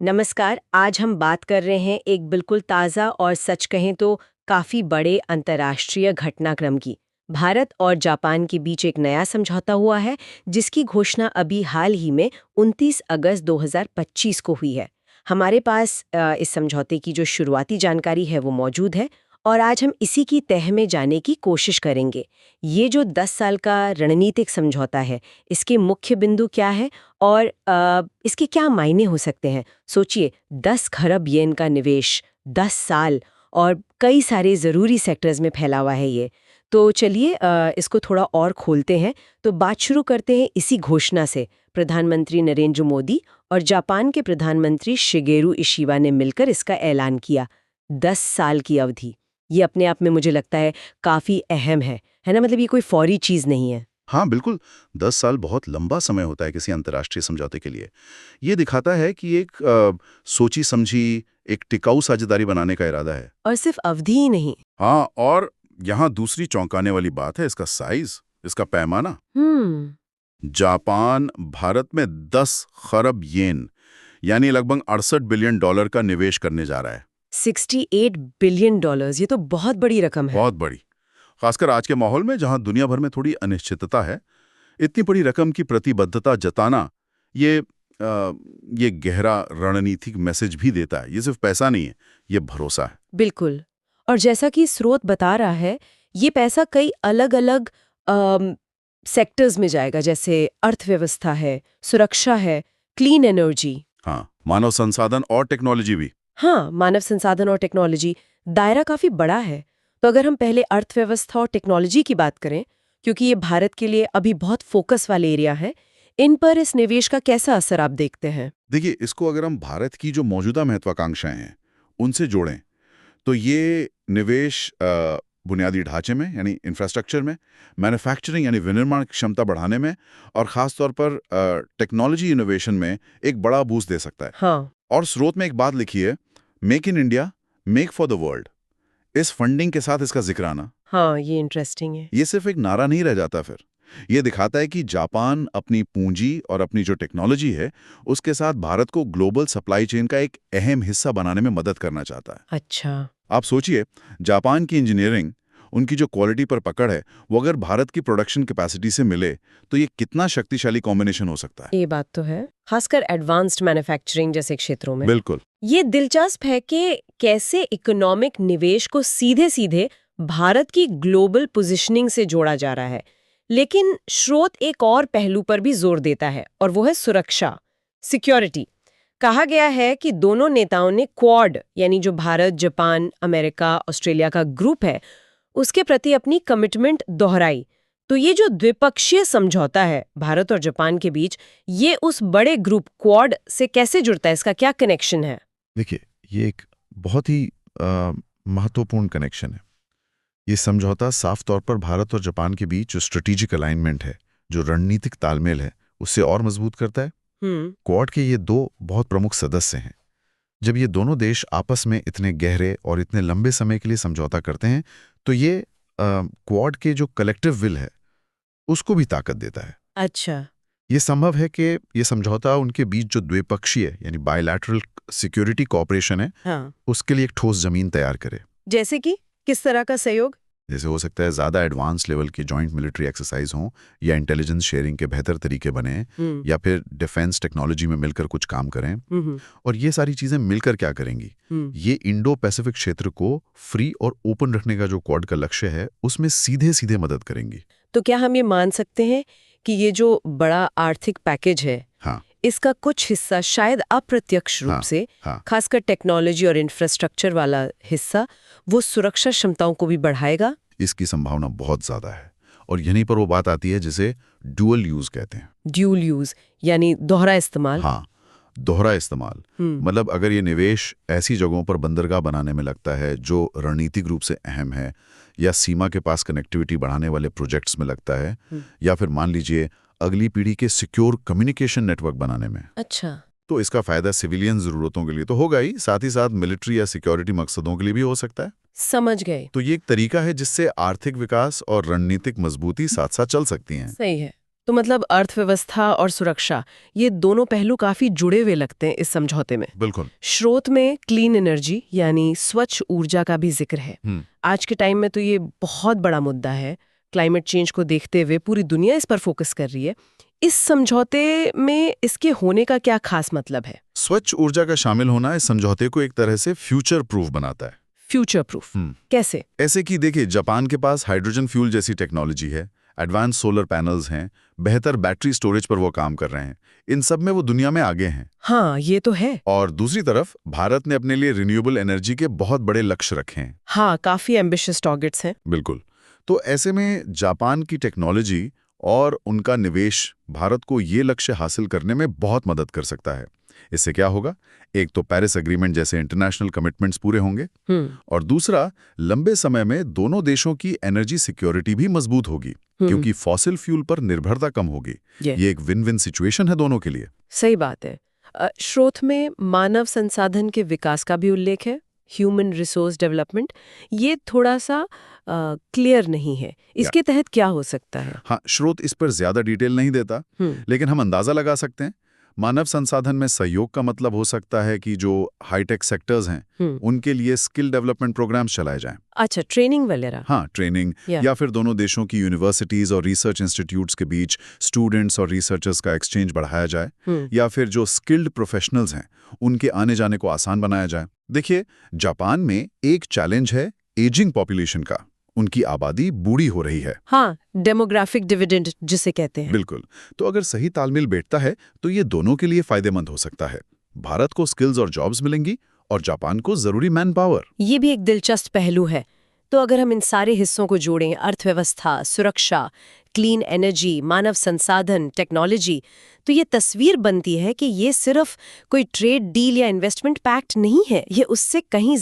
नमस्कार। आज हम बात कर रहे हैं एक बिल्कुल ताज़ा और सच कहें तो काफ़ी बड़े अंतर्राष्ट्रीय घटनाक्रम की। भारत और जापान के बीच एक नया समझौता हुआ है जिसकी घोषणा अभी हाल ही में 29 अगस्त 2025 को हुई है। हमारे पास इस समझौते की जो शुरुआती जानकारी है वो मौजूद है और आज हम इसी की तह में जाने की कोशिश करेंगे। ये जो 10 साल का रणनीतिक समझौता है, इसके मुख्य बिंदु क्या है और इसके क्या मायने हो सकते हैं। सोचिए 10 खरब येन का निवेश, 10 साल और कई सारे ज़रूरी सेक्टर्स में फैला हुआ है ये। तो चलिए इसको थोड़ा और खोलते हैं। तो बात शुरू करते हैं इसी घोषणा से। प्रधानमंत्री नरेंद्र मोदी और जापान के प्रधानमंत्री शिगेरू इशिबा ने मिलकर इसका ऐलान किया। 10 साल की अवधि, ये अपने आप में मुझे लगता है काफ़ी अहम है ना? मतलब ये कोई फौरी चीज़ नहीं है। हाँ बिल्कुल। 10 साल बहुत लंबा समय होता है किसी अंतर्राष्ट्रीय समझौते के लिए। ये दिखाता है कि एक सोची समझी, एक टिकाऊ साझेदारी बनाने का इरादा है। और सिर्फ अवधि ही नहीं। हाँ, और यहाँ दूसरी चौंकाने वाली बात है इसका साइज, इसका पैमाना। हम्म। जापान भारत में 10 खरब येन यानी लगभग $68 बिलियन का निवेश करने जा रहा है। 68 बिलियन डॉलर्स, ये तो बहुत बड़ी रकम है। बहुत बड़ी। खासकर आज के माहौल में जहां दुनिया भर में थोड़ी अनिश्चितता है, इतनी बड़ी रकम की प्रतिबद्धता जताना ये ये गहरा रणनीतिक मैसेज भी देता है। ये सिर्फ पैसा नहीं है, ये भरोसा है। बिल्कुल। और जैसा कि स्रोत बता रहा है, ये पैसा कई अलग-अलग सेक्टर्स में जाएगा, जैसे अर्थव्यवस्था है, सुरक्षा है, क्लीन एनर्जी। हाँ, मानव संसाधन और टेक्नोलॉजी भी। हाँ, मानव संसाधन और टेक्नोलॉजी, दायरा काफी बड़ा है। तो अगर हम पहले अर्थव्यवस्था और टेक्नोलॉजी की बात करें, क्योंकि ये भारत के लिए अभी बहुत फोकस वाले एरिया है, इन पर इस निवेश का कैसा असर आप देखते हैं? देखिए, इसको अगर हम भारत की जो मौजूदा महत्वाकांक्षाएं हैं उनसे जोड़ें तो ये निवेश बुनियादी ढांचे में यानी इंफ्रास्ट्रक्चर में, मैन्युफैक्चरिंग यानी विनिर्माण क्षमता बढ़ाने में और खास तौर पर टेक्नोलॉजी इनोवेशन में एक बड़ा बूस्ट दे सकता है। हाँ। और स्रोत में एक बात लिखी है, make in India, make for the world. इस फंडिंग के साथ इसका जिक्र आना, हाँ, ये इंटरेस्टिंग है। ये सिर्फ एक नारा नहीं रह जाता। फिर ये दिखाता है कि जापान अपनी पूंजी और अपनी जो टेक्नोलॉजी है उसके साथ भारत को ग्लोबल सप्लाई चेन का एक अहम हिस्सा बनाने में मदद करना चाहता है। अच्छा। आप सोचिए, जापान की इंजीनियरिंग, उनकी जो क्वालिटी पर पकड़ है, वो अगर भारत की प्रोडक्शन कैपेसिटी से मिले तो ये कितना शक्तिशाली कॉम्बिनेशन हो सकता है। ये बात तो है, खासकर एडवांस्ड मैन्युफैक्चरिंग जैसे क्षेत्रों में। बिल्कुल। ये दिलचस्प है कि कैसे इकोनॉमिक निवेश को सीधे सीधे भारत की ग्लोबल पोजीशनिंग से जोड़ा जा रहा है। लेकिन स्रोत एक और पहलू पर भी जोर देता है और वो है सुरक्षा, सिक्योरिटी। कहा गया है कि दोनों नेताओं ने क्वाड यानी जो भारत, जापान, अमेरिका, ऑस्ट्रेलिया का ग्रुप है, उसके प्रति अपनी कमिटमेंट दोहराई। तो ये जो द्विपक्षीय समझौता है भारत और जापान के बीच, ये उस बड़े ग्रुप क्वाड से कैसे जुड़ता है? इसका क्या कनेक्शन है? देखिए, ये एक बहुत ही महत्वपूर्ण कनेक्शन है। ये समझौता साफ तौर पर भारत और जापान के बीच जो स्ट्रेटेजिक अलाइनमेंट है, जो रणनीतिक तालमेल है, उससे और मजबूत करता है। क्वाड के ये दो बहुत प्रमुख सदस्य हैं। जब ये दोनों देश आपस में इतने गहरे और इतने लंबे समय के लिए समझौता करते हैं, तो ये क्वाड के जो कलेक्टिव विल है, उसको भी ताकत देता है। अच्छा। ये संभव है कि ये समझौता उनके बीच जो द्विपक्षीय यानी बायलैटरल सिक्योरिटी कोऑपरेशन है, हाँ। उसके लिए एक ठोस जमीन तैयार करे। जैसे कि किस तरह का सहयोग? जैसे हो सकता है ज़्यादा एडवांस लेवल के जॉइंट मिलिट्री एक्सरसाइज हों, या इंटेलिजेंस शेयरिंग के बेहतर तरीके बने, या फिर डिफेंस टेक्नोलॉजी में मिलकर कुछ काम करें। और ये सारी चीज़ें मिलकर क्या करेंगी? ये इंडो पैसिफिक क्षेत्र को फ्री और ओपन रखने का जो क्वाड का लक्ष्य है, उसमें सीधे सीधे मदद करेंगी। तो क्या हम ये मान सकते हैं कि ये जो बड़ा आर्थिक पैकेज है, हाँ, इसका कुछ हिस्सा शायद अप्रत्यक्ष रूप से, खासकर टेक्नोलॉजी और इंफ्रास्ट्रक्चर वाला हिस्सा, वो सुरक्षा क्षमताओं को भी बढ़ाएगा? इसकी संभावना बहुत ज्यादा है। और यहीं पर वो बात आती है जिसे ड्यूअल यूज कहते हैं। ड्यूल यूज यानी दोहरा इस्तेमाल। हाँ, दोहरा इस्तेमाल। मतलब अगर ये निवेश ऐसी जगहों पर बंदरगाह बनाने में लगता है जो रणनीतिक रूप से अहम है, या सीमा के पास कनेक्टिविटी बढ़ाने वाले प्रोजेक्ट्स में लगता है, या फिर मान लीजिए अगली पीढ़ी के सिक्योर कम्युनिकेशन नेटवर्क बनाने में, अच्छा, तो इसका फायदा सिविलियन जरूरतों के लिए तो होगा ही, साथ मिलिट्री या सिक्योरिटी मकसदों के लिए भी हो सकता है। समझ गए। तो ये एक तरीका है जिससे आर्थिक विकास और रणनीतिक मजबूती साथ साथ चल सकती हैं। सही है। तो मतलब अर्थव्यवस्था और सुरक्षा, ये दोनों पहलू काफी जुड़े हुए लगते हैं इस समझौते में। बिल्कुल। स्रोत में क्लीन एनर्जी यानी स्वच्छ ऊर्जा का भी जिक्र है। आज के टाइम में तो ये बहुत बड़ा मुद्दा है। क्लाइमेट चेंज को देखते हुए पूरी दुनिया इस पर फोकस कर रही है। इस समझौते में इसके होने का क्या खास मतलब है? स्वच्छ ऊर्जा का शामिल होना इस समझौते को एक तरह से फ्यूचर प्रूफ बनाता है। फ्यूचर प्रूफ कैसे? ऐसे कि देखिए, जापान के पास हाइड्रोजन फ्यूल जैसी टेक्नोलॉजी है, एडवांस सोलर पैनल्स हैं, बेहतर बैटरी स्टोरेज पर वो काम कर रहे हैं। इन सब में वो दुनिया में आगे हैं। हाँ, ये तो है। और दूसरी तरफ भारत ने अपने लिए रिन्यूएबल एनर्जी के बहुत बड़े लक्ष्य रखे हैं। हाँ, काफी एम्बिशियस टारगेट्स हैं। बिल्कुल। तो ऐसे में जापान की टेक्नोलॉजी और उनका निवेश भारत को ये लक्ष्य हासिल करने में बहुत मदद कर सकता है। इससे क्या होगा? एक तो पेरिस एग्रीमेंट जैसे इंटरनेशनल कमिटमेंट्स पूरे होंगे, और दूसरा, लंबे समय में दोनों देशों की एनर्जी सिक्योरिटी भी मजबूत होगी, क्योंकि फॉसिल फ्यूल पर निर्भरता कम होगी। ये एक विन विन सिचुएशन है दोनों के लिए। सही बात है। स्रोत में मानव संसाधन के विकास का भी उल्लेख है, ह्यूमन रिसोर्स डेवलपमेंट। ये थोड़ा सा क्लियर नहीं है, इसके तहत क्या हो सकता है? हाँ, स्रोत इस पर ज्यादा डिटेल नहीं देता, लेकिन हम अंदाजा लगा सकते हैं। मानव संसाधन में सहयोग का मतलब हो सकता है कि जो हाईटेक सेक्टर्स हैं उनके लिए स्किल डेवलपमेंट प्रोग्राम्स चलाए जाएं। अच्छा, ट्रेनिंग वगैरह? हाँ, ट्रेनिंग या फिर दोनों देशों की यूनिवर्सिटीज और रिसर्च इंस्टीट्यूट्स के बीच स्टूडेंट्स और रिसर्चर्स का एक्सचेंज बढ़ाया जाए, या फिर जो स्किल्ड प्रोफेशनल्स हैं उनके आने जाने को आसान बनाया जाए। देखिए, जापान में एक चैलेंज है एजिंग पॉपुलेशन का। उनकी आबादी बूढ़ी हो रही है। हाँ, डेमोग्राफिक डिविडेंड जिसे कहते हैं। बिल्कुल। तो अगर सही तालमेल बैठता है तो ये दोनों के लिए फायदेमंद हो सकता है। भारत को स्किल्स और जॉब्स मिलेंगी और जापान को जरूरी मैन पावर। ये भी एक दिलचस्प पहलू है। तो अगर हम इन सारे हिस्सों को जोड़ें, अर्थव्यवस्था, सुरक्षा, क्लीन एनर्जी, मानव संसाधन, टेक्नोलॉजी, तो ये तस्वीर बनती है कि ये सिर्फ कोई ट्रेड डील या इन्वेस्टमेंट पैक्ट नहीं है, ये उससे कहीं